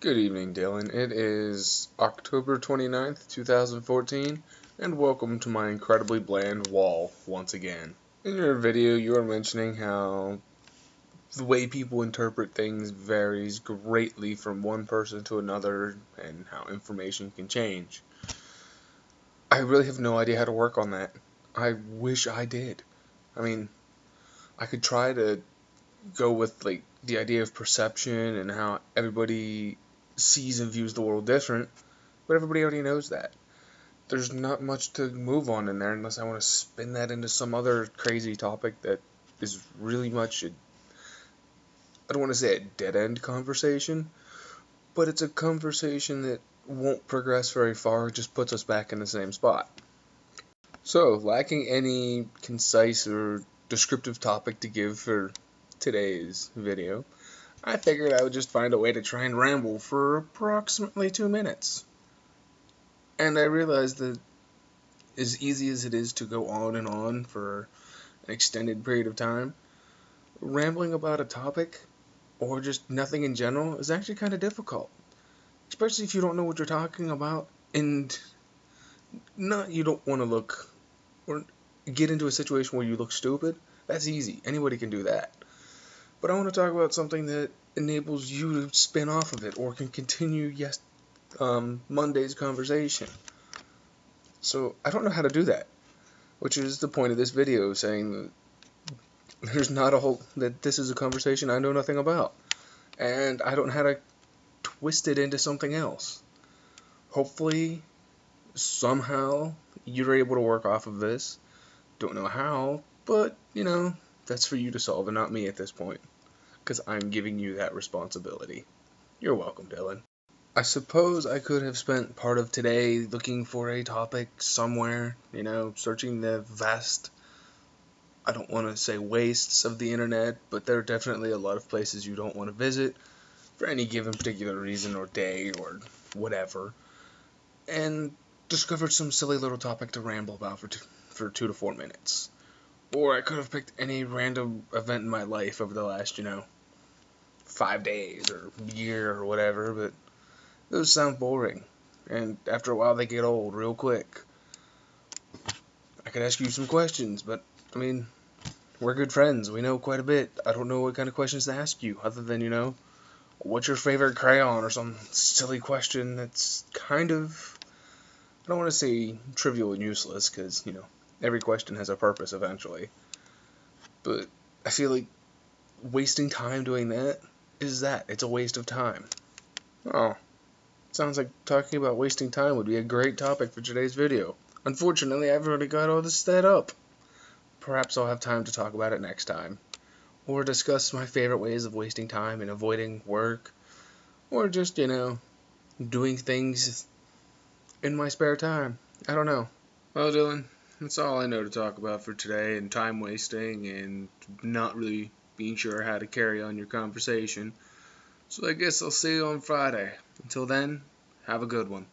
Good evening, Dylan. It is October 29th, 2014, and welcome to my incredibly bland wall once again. In your video, you are mentioning how the way people interpret things varies greatly from one person to another and how information can change. I really have no idea how to work on that. I wish I did. I could try to go with the idea of perception and how everybody sees and views the world different, but everybody already knows that. There's not much to move on in there unless I want to spin that into some other crazy topic that is really much I don't want to say a dead-end conversation, but it's a conversation that won't progress very far, it just puts us back in the same spot. So, lacking any concise or descriptive topic to give for today's video, I figured I would just find a way to try and ramble for approximately 2 minutes. And I realized that as easy as it is to go on and on for an extended period of time, rambling about a topic or just nothing in general is actually kind of difficult. Especially if you don't know what you're talking about and you don't want to look or get into a situation where you look stupid. That's easy. Anybody can do that. But I want to talk about something that enables you to spin off of it or can continue Monday's conversation. So I don't know how to do that, which is the point of this video, saying that this is a conversation I know nothing about, and I don't know how to twist it into something else. Hopefully, somehow, you're able to work off of this. Don't know how, but, that's for you to solve and not me at this point, because I'm giving you that responsibility. You're welcome, Dylan. I suppose I could have spent part of today looking for a topic somewhere, searching the vast, I don't want to say wastes of the internet, but there are definitely a lot of places you don't want to visit for any given particular reason or day or whatever, and discovered some silly little topic to ramble about for 2 to 4 minutes. Or I could have picked any random event in my life over the last, 5 days or year or whatever, but those sound boring, and after a while they get old real quick. I could ask you some questions, but, we're good friends. We know quite a bit. I don't know what kind of questions to ask you, other than, what's your favorite crayon, or some silly question that's kind of, I don't want to say trivial and useless, because, every question has a purpose eventually. But I feel like wasting time doing that. It's a waste of time. Oh. Sounds like talking about wasting time would be a great topic for today's video. Unfortunately, I've already got all this set up. Perhaps I'll have time to talk about it next time. Or discuss my favorite ways of wasting time and avoiding work. Or just, doing things in my spare time. I don't know. Well, Dylan, that's all I know to talk about for today, and time wasting and not really being sure how to carry on your conversation. So I guess I'll see you on Friday. Until then, have a good one.